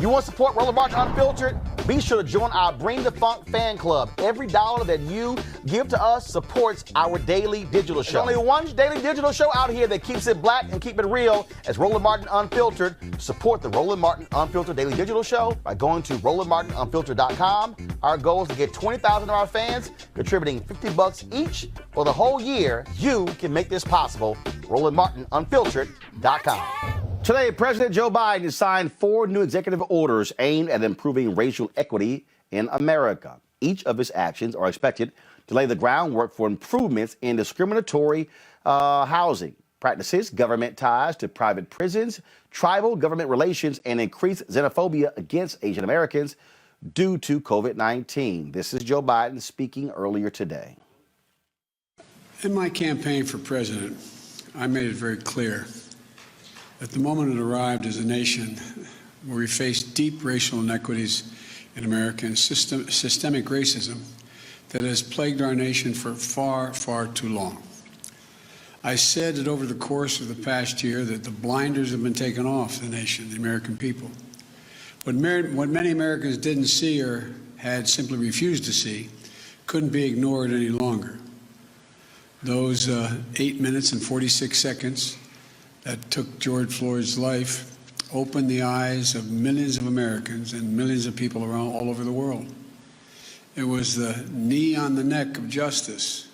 You want to support Roland Martin Unfiltered? Be sure to join our Bring the Funk fan club. Every dollar that you give to us supports our daily digital show. There's only one daily digital show out here that keeps it black and keep it real as Roland Martin Unfiltered. Support the Roland Martin Unfiltered daily digital show by going to RolandMartinUnfiltered.com. Our goal is to get 20,000 of our fans contributing $50 each for the whole year. You can make this possible. RolandMartinUnfiltered.com. Today, President Joe Biden signed 4 new executive orders aimed at improving racial equity in America. Each of his actions are expected to lay the groundwork for improvements in discriminatory housing practices, government ties to private prisons, tribal government relations, and increased xenophobia against Asian Americans due to COVID-19. This is Joe Biden speaking earlier today. In my campaign for president, I made it very clear that the moment it arrived as a nation where we face deep racial inequities in America and systemic racism that has plagued our nation for far, far too long. I said that over the course of the past year that the blinders have been taken off the nation, the American people. What many Americans didn't see or had simply refused to see couldn't be ignored any longer. Those 8 minutes and 46 seconds that took George Floyd's life opened the eyes of millions of Americans and millions of people around all over the world. It was the knee on the neck of justice,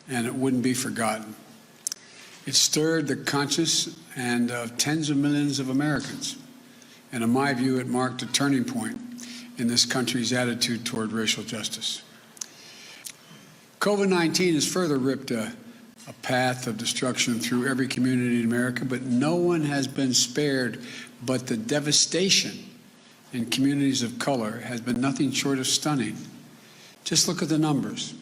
and it wouldn't be forgotten. It stirred the conscience and of tens of millions of Americans. And in my view, it marked a turning point in this country's attitude toward racial justice. COVID-19 has further ripped a path of destruction through every community in America, but no one has been spared. But the devastation in communities of color has been nothing short of stunning. Just look at the numbers.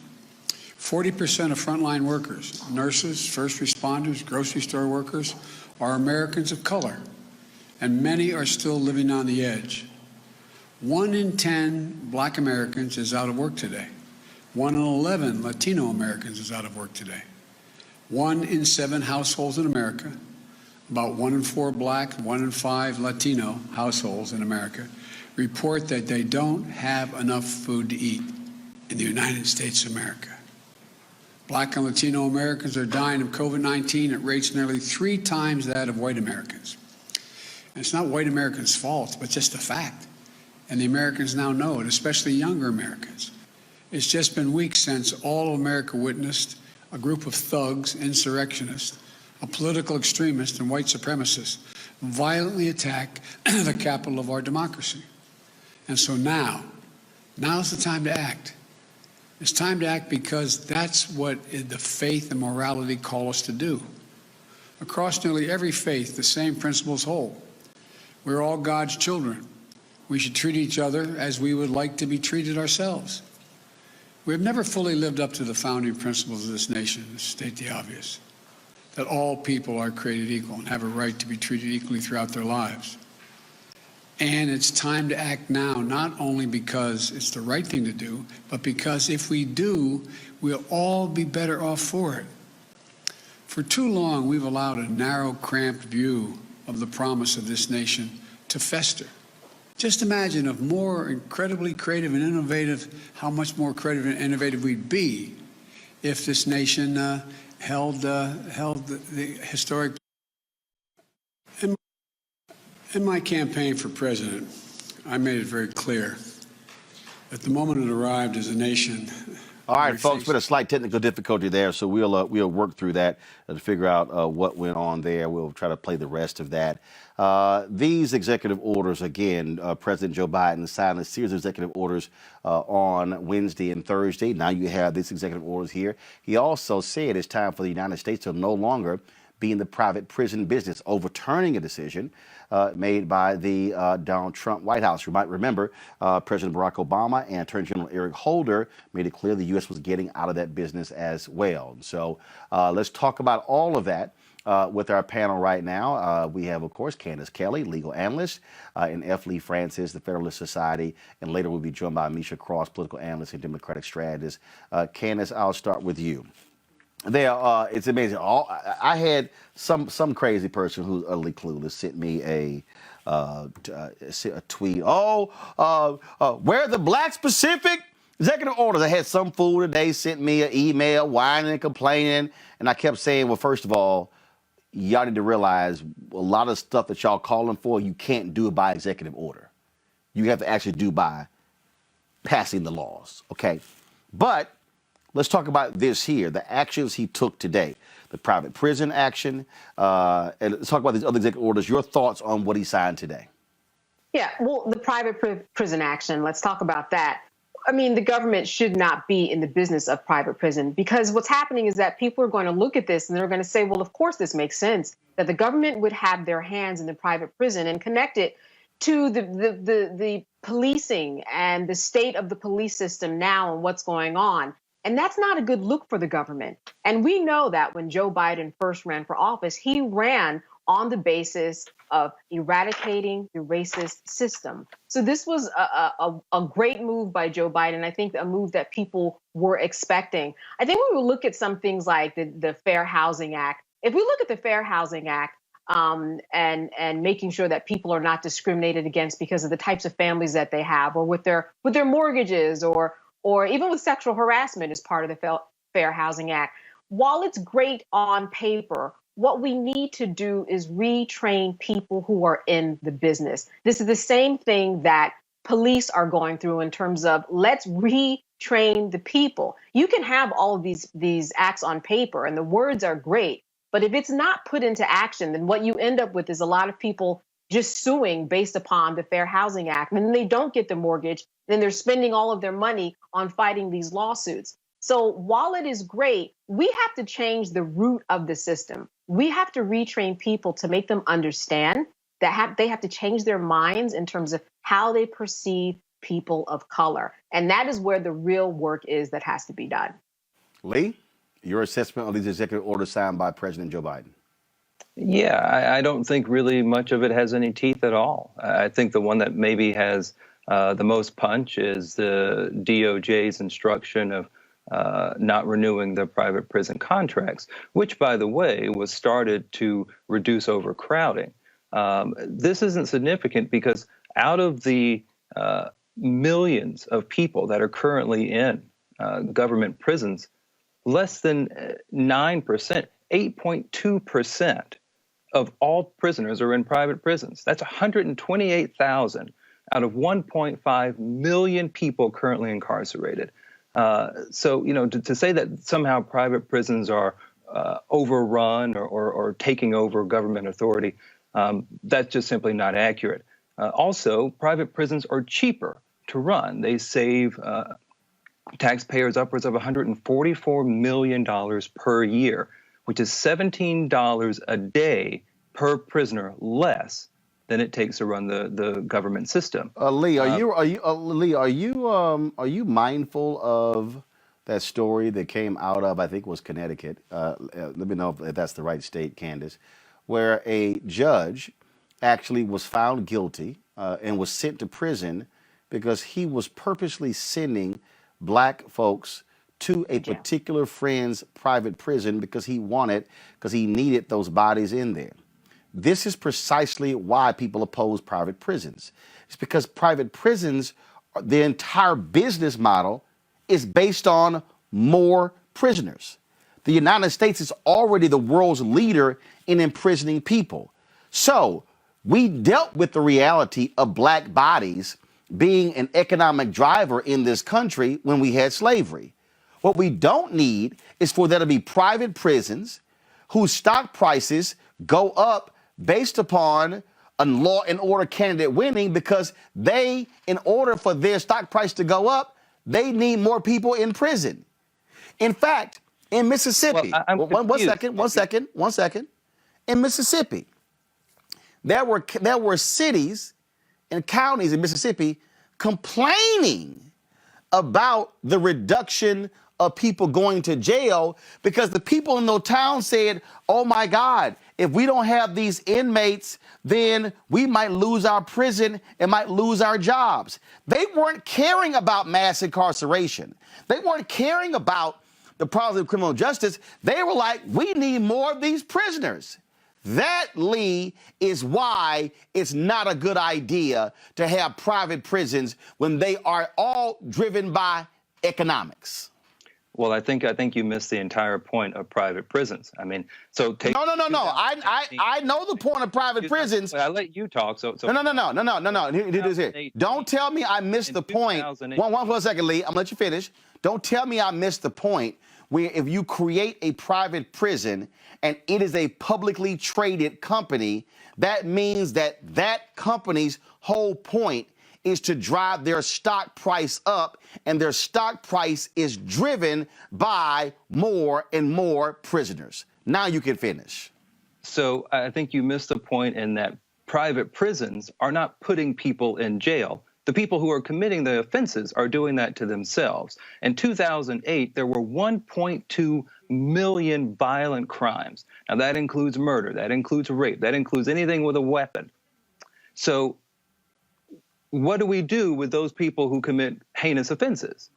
40% of frontline workers, nurses, first responders, grocery store workers, are Americans of color, and many are still living on the edge. 1 in 10 Black Americans is out of work today. 1 in 11 Latino Americans is out of work today. 1 in 7 households in America, about 1 in 4 Black, 1 in 5 Latino households in America, report that they don't have enough food to eat in the United States of America. Black and Latino Americans are dying of COVID-19 at rates nearly 3 times that of white Americans. And it's not white Americans' fault, but just a fact. And the Americans now know it, especially younger Americans. It's just been weeks since all of America witnessed a group of thugs, insurrectionists, a political extremist, and white supremacists violently attack the capital of our democracy. And so now's the time to act. It's time to act because that's what the faith and morality call us to do. Across nearly every faith, the same principles hold. We're all God's children. We should treat each other as we would like to be treated ourselves. We have never fully lived up to the founding principles of this nation, to state the obvious, that all people are created equal and have a right to be treated equally throughout their lives. And it's time to act now, not only because it's the right thing to do, but because if we do, we'll all be better off for it. For too long, we've allowed a narrow, cramped view of the promise of this nation to fester. Just imagine if more incredibly creative and innovative, how much more creative and innovative we'd be if this nation held the historic. In my campaign for president, I made it very clear that the moment it arrived as a nation. All right, folks, been a slight technical difficulty there, so we'll work through that to figure out what went on there. We'll try to play the rest of that. These executive orders, again, President Joe Biden signed a series of executive orders on Wednesday and Thursday. Now you have these executive orders here. He also said it's time for the United States to no longer be in the private prison business, overturning a decision made by the Donald Trump White House. You might remember President Barack Obama and Attorney General Eric Holder made it clear the U.S. was getting out of that business as well. So let's talk about all of that with our panel right now. We have, of course, Candace Kelly, legal analyst, and F. Lee Francis, the Federalist Society, and later we'll be joined by Misha Cross, political analyst and Democratic strategist. Candace, I'll start with you. They are. It's amazing. I had some crazy person who's utterly clueless sent me a tweet. Where are the Black specific executive orders? I had some fool today sent me an email whining and complaining, and I kept saying, well, first of all, y'all need to realize a lot of stuff that y'all calling for, you can't do it by executive order. You have to actually do by passing the laws. Okay, but let's talk about this here, the actions he took today, the private prison action, and let's talk about these other executive orders. Your thoughts on what he signed today? Yeah, well, the private prison action, let's talk about that. I mean, the government should not be in the business of private prison, because what's happening is that people are going to look at this and they're going to say, well, of course, this makes sense that the government would have their hands in the private prison and connect it to the policing and the state of the police system now and what's going on. And that's not a good look for the government. And we know that when Joe Biden first ran for office, he ran on the basis of eradicating the racist system. So this was a great move by Joe Biden. I think a move that people were expecting. I think when we look at some things like the Fair Housing Act, if we look at the Fair Housing Act and making sure that people are not discriminated against because of the types of families that they have, or with their mortgages, or even with sexual harassment as part of the Fair Housing Act, while it's great on paper, what we need to do is retrain people who are in the business. This is the same thing that police are going through in terms of let's retrain the people. You can have all of these acts on paper and the words are great, but if it's not put into action, then what you end up with is a lot of people just suing based upon the Fair Housing Act. And then they don't get the mortgage, then they're spending all of their money on fighting these lawsuits. So while it is great, we have to change the root of the system. We have to retrain people to make them understand that they have to change their minds in terms of how they perceive people of color. And that is where the real work is that has to be done. Lee, your assessment of these executive orders signed by President Joe Biden? Yeah, I don't think really much of it has any teeth at all. I think the one that maybe has the most punch is the DOJ's instruction of not renewing the private prison contracts, which, by the way, was started to reduce overcrowding. This isn't significant because out of the millions of people that are currently in government prisons, less than 9%, 8.2% of all prisoners are in private prisons. That's 128,000 out of 1.5 million people currently incarcerated. So, to say that somehow private prisons are overrun or taking over government authority, that's just simply not accurate. Also, private prisons are cheaper to run. They save taxpayers upwards of $144 million per year, which is $17 a day per prisoner less than it takes to run the government system. Lee, are you mindful of that story that came out of, I think it was Connecticut? Let me know if that's the right state, Candace, where a judge actually was found guilty and was sent to prison because he was purposely sending black folks to a particular friend's private prison because he needed those bodies in there. This is precisely why people oppose private prisons. It's because private prisons, the entire business model is based on more prisoners. The United States is already the world's leader in imprisoning people. So we dealt with the reality of black bodies being an economic driver in this country when we had slavery. What we don't need is for there to be private prisons whose stock prices go up based upon a law and order candidate winning, because they, in order for their stock price to go up, they need more people in prison. In fact, in Mississippi, one second. In Mississippi, there were cities and counties in Mississippi complaining about the reduction of people going to jail because the people in those towns said, oh my God, if we don't have these inmates, then we might lose our prison and might lose our jobs. They weren't caring about mass incarceration. They weren't caring about the problems of criminal justice, they were like, we need more of these prisoners. That, Lee, is why it's not a good idea to have private prisons when they are all driven by economics. Well, I think you missed the entire point of private prisons. I mean, so take No. I know the point of private prisons. I let you talk. So No. Here. Don't tell me I missed the point. One second, Lee. I'm gonna let you finish. Don't tell me I missed the point where if you create a private prison and it is a publicly traded company, that means that that company's whole point is to drive their stock price up, and their stock price is driven by more and more prisoners. Now you can finish. So I think you missed the point in that private prisons are not putting people in jail. The people who are committing the offenses are doing that to themselves. In 2008, there were 1.2 million violent crimes. Now that includes murder, that includes rape, that includes anything with a weapon. So what do we do with those people who commit heinous offenses?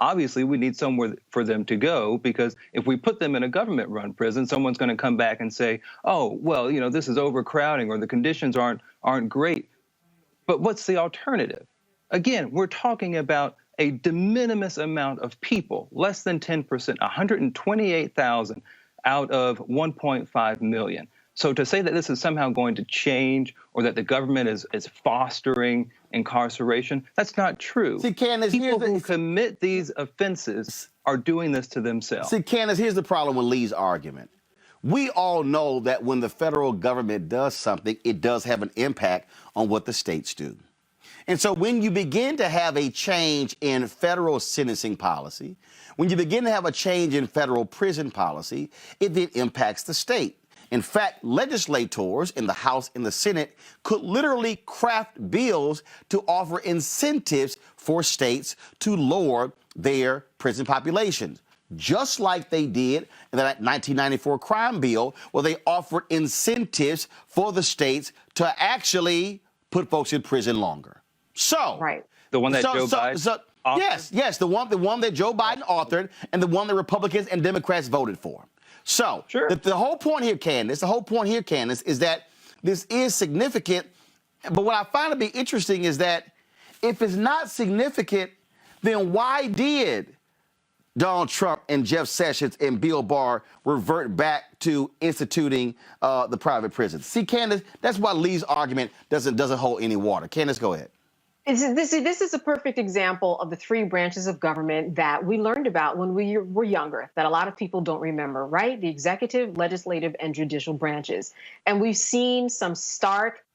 Obviously, we need somewhere for them to go, because if we put them in a government-run prison, someone's going to come back and say, oh, well, you know, this is overcrowding or the conditions aren't great. But what's the alternative? Again, we're talking about a de minimis amount of people, less than 10%, 128,000 out of 1.5 million. So to say that this is somehow going to change or that the government is fostering incarceration, that's not true. See, Candace, people who commit these offenses are doing this to themselves. See, Candace, here's the problem with Lee's argument. We all know that when the federal government does something, it does have an impact on what the states do. And so when you begin to have a change in federal sentencing policy, when you begin to have a change in federal prison policy, it then impacts the state. In fact, legislators in the House and the Senate could literally craft bills to offer incentives for states to lower their prison populations, just like they did in the 1994 crime bill, where they offered incentives for the states to actually put folks in prison longer. So, right. The one that Joe Biden authored? Yes, the one that Joe Biden authored and the one that Republicans and Democrats voted for. So, sure. the whole point here, Candace, is that this is significant. But what I find to be interesting is that if it's not significant, then why did Donald Trump and Jeff Sessions and Bill Barr revert back to instituting the private prisons? See, Candace, that's why Lee's argument doesn't hold any water. Candace, go ahead. This is a perfect example of the three branches of government that we learned about when we were younger, that a lot of people don't remember, right? The executive, legislative, and judicial branches. And we've seen some stark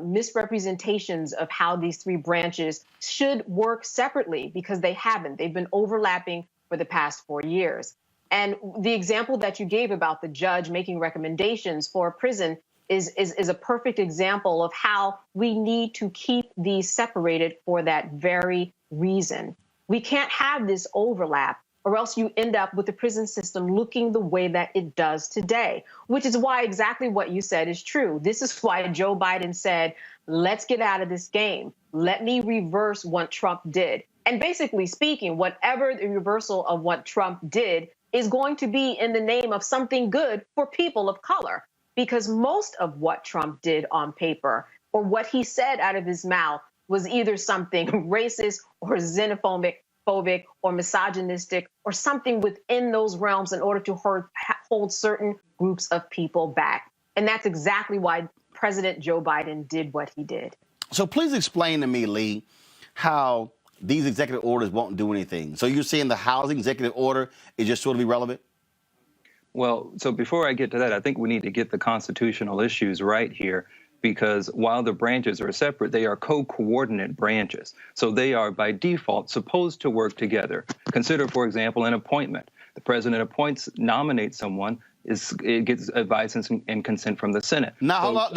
misrepresentations of how these three branches should work separately, because they haven't. They've been overlapping for the past 4 years. And the example that you gave about the judge making recommendations for a prison is a perfect example of how we need to keep these separated for that very reason. We can't have this overlap, or else you end up with the prison system looking the way that it does today, which is why exactly what you said is true. This is why Joe Biden said, let's get out of this game. Let me reverse what Trump did. And basically speaking, whatever the reversal of what Trump did is going to be in the name of something good for people of color. Because most of what Trump did on paper, or what he said out of his mouth, was either something racist or xenophobic or misogynistic, or something within those realms in order to hold certain groups of people back. And that's exactly why President Joe Biden did what he did. So please explain to me, Lee, how these executive orders won't do anything. So you're saying the housing executive order is just sort of irrelevant? Well, so before I get to that, I think we need to get the constitutional issues right here, because while the branches are separate, they are co-coordinate branches. So they are by default supposed to work together. Consider, for example, an appointment. The president nominates someone, it gets advice and consent from the Senate. No, hold on.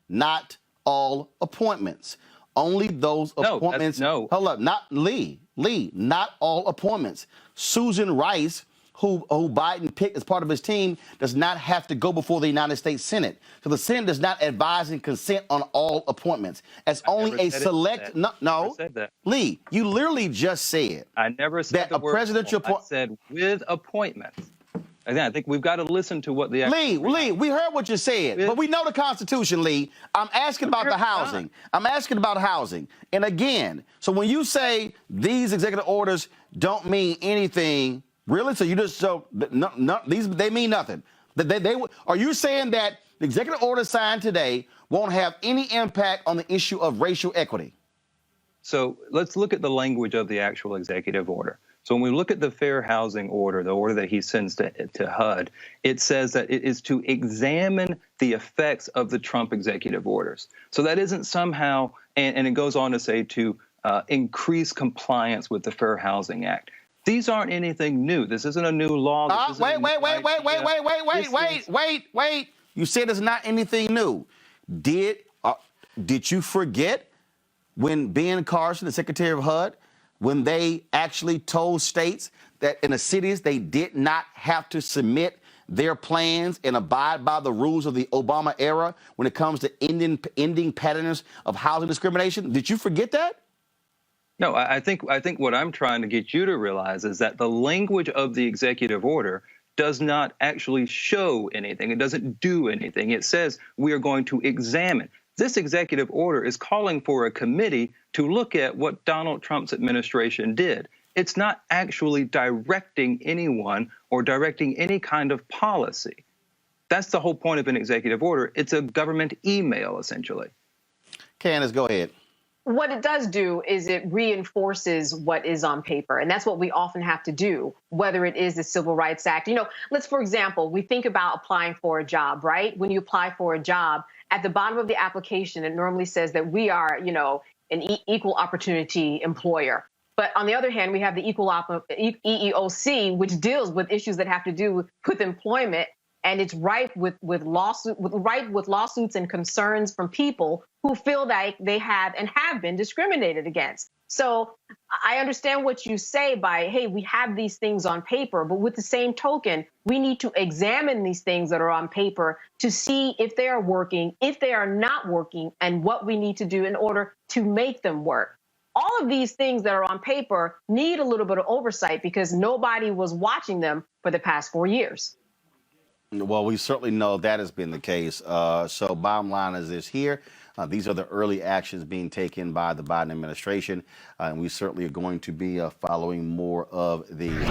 Not all appointments. Only those appointments. No. Hold up, not Lee, not all appointments. Susan Rice, who Biden picked as part of his team does not have to go before the United States Senate. So the Senate does not advise and consent on all appointments. As only a select, no, Lee, you literally just said I never said that the a word presidential I said with appointments. Again, I think we've got to listen to what the Lee, we heard what you said, but we know the Constitution, Lee. I'm asking about the housing. I'm asking about housing. And again, so when you say these executive orders don't mean anything, really? So you just they mean nothing. Are you saying that the executive order signed today won't have any impact on the issue of racial equity? So let's look at the language of the actual executive order. So when we look at the fair housing order, the order that he sends to HUD, it says that it is to examine the effects of the Trump executive orders. So that isn't somehow, and it goes on to say to increase compliance with the Fair Housing Act. These aren't anything new. This isn't a new law. Wait. You said it's not anything new. Did you forget when Ben Carson, the Secretary of HUD, when they actually told states that in the cities they did not have to submit their plans and abide by the rules of the Obama era when it comes to ending patterns of housing discrimination? Did you forget that? No, I think what I'm trying to get you to realize is that the language of the executive order does not actually show anything. It doesn't do anything. It says we are going to examine. This executive order is calling for a committee to look at what Donald Trump's administration did. It's not actually directing anyone or directing any kind of policy. That's the whole point of an executive order. It's a government email, essentially. Candace, go ahead. What it does do is it reinforces what is on paper. And that's what we often have to do, whether it is the Civil Rights Act. You know, for example, we think about applying for a job, right? When you apply for a job, at the bottom of the application, it normally says that we are, an equal opportunity employer. But on the other hand, we have the EEOC, which deals with issues that have to do with employment. And it's rife with lawsuits and concerns from people who feel like they have been discriminated against. So I understand what you say by, hey, we have these things on paper, but with the same token, we need to examine these things that are on paper to see if they are working, if they are not working, and what we need to do in order to make them work. All of these things that are on paper need a little bit of oversight because nobody was watching them for the past 4 years. Well, we certainly know that has been the case. So bottom line is this here. These are the early actions being taken by the Biden administration, and we certainly are going to be following more of these.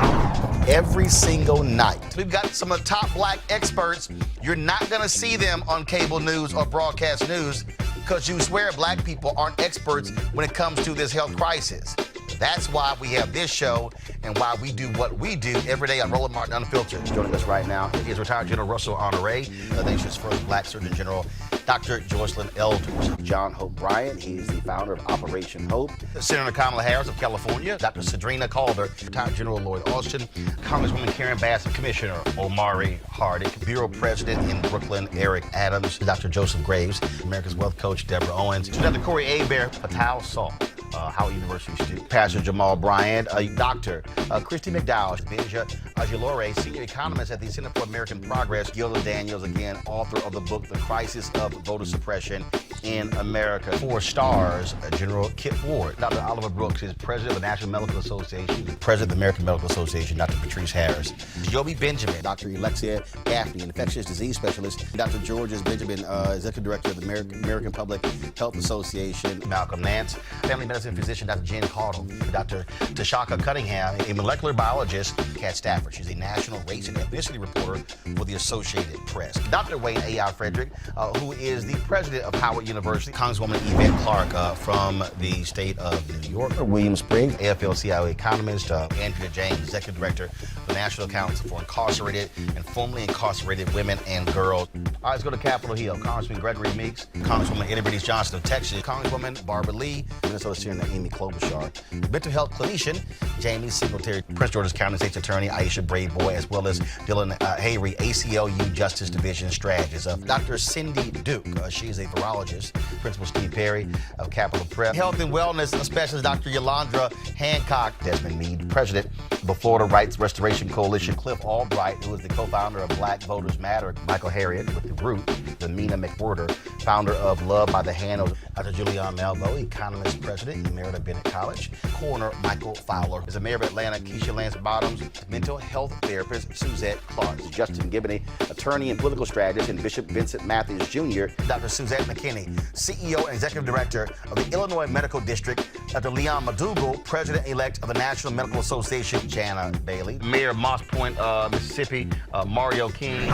Every single night, we've got some of the top black experts. You're not going to see them on cable news or broadcast news because you swear black people aren't experts when it comes to this health crisis. That's why we have this show and why we do what we do every day on Roland Martin Unfiltered. Joining us right now is retired General Russell Honore, the nation's first black Surgeon General, Dr. Joycelyn Elders. John Hope Bryant, he is the founder of Operation Hope. Senator Kamala Harris of California, Dr. Sadrina Calder, retired General Lloyd Austin, Congresswoman Karen Bass, Commissioner Omari Hardick, Bureau President in Brooklyn, Eric Adams, Dr. Joseph Graves, America's Wealth Coach, Deborah Owens, Dr. Corey Hebert, Patel Saul, Howard University student, Pastor Jamal Bryant, Dr. Christy McDowell, Benja Ajilore, senior economist at the Center for American Progress, Gilda Daniels, again, author of the book, The Crisis of Voter Suppression in America. 4 stars, General Kip Ward. Dr. Oliver Brooks is president of the National Medical Association, president of the American Medical Association, Dr. Patrice Harris. Joby Benjamin, Dr. Alexia Gaffney, infectious disease specialist, Dr. Georges Benjamin, executive director of the American Public Health Association, Malcolm Nance, family medicine physician, Dr. Jen Caudle, Dr. Tashaka Cunningham, a molecular biologist, Kat Stafford. She's a national race and ethnicity reporter for the Associated Press. Dr. Wayne A.I. Frederick, who is the president of Howard University, Congresswoman Yvette Clarke from the state of New York, William Spriggs, AFL-CIO economist, Andrea James, executive director of the National Council for Incarcerated and Formerly Incarcerated Women and Girls. All right, let's go to Capitol Hill. Congressman Gregory Meeks, Congresswoman Eddie British Johnson of Texas, Congresswoman Barbara Lee, Minnesota Senator Amy Klobuchar, mental health clinician Jamie Singletary, Prince George's County State's Attorney Aisha Brayboy, as well as Dylan Hayrie, ACLU Justice Division strategist. Dr. Cindy Duke, she is a virologist. Principal Steve Perry of Capitol Prep. Health and wellness specialist Dr. Yolanda Hancock. Desmond Meade, president the Florida Rights Restoration Coalition, Cliff Albright, who is the co-founder of Black Voters Matter, Michael Harriot with The Root, Mina McWhorter, founder of Love by the Hand, Dr. Julianne Malveaux, economist, president, emerita at Bennett College, coroner Michael Fowler, is the mayor of Atlanta, Keisha Lance Bottoms, mental health therapist Suzette Clark, Justin Gibney, attorney and political strategist, and Bishop Vincent Matthews Jr., Dr. Suzette McKinney, CEO and executive director of the Illinois Medical District, Dr. Leon McDougall, president-elect of the National Medical Association, Jana Bailey, Mayor of Moss Point, Mississippi, Mario King.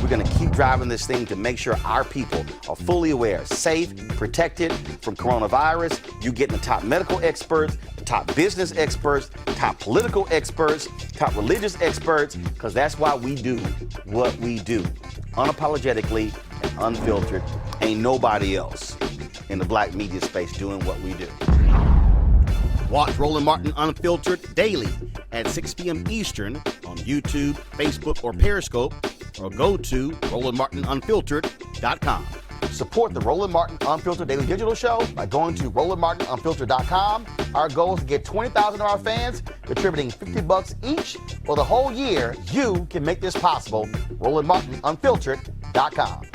We're going to keep driving this thing to make sure our people are fully aware, safe, protected from coronavirus. You getting the top medical experts, the top business experts, top political experts, top religious experts, because that's why we do what we do. Unapologetically and unfiltered. Ain't nobody else in the black media space doing what we do. Watch Roland Martin Unfiltered daily at 6 p.m. Eastern on YouTube, Facebook, or Periscope, or go to RolandMartinUnfiltered.com. Support the Roland Martin Unfiltered Daily Digital Show by going to RolandMartinUnfiltered.com. Our goal is to get 20,000 of our fans contributing $50 each for the whole year. You can make this possible. RolandMartinUnfiltered.com.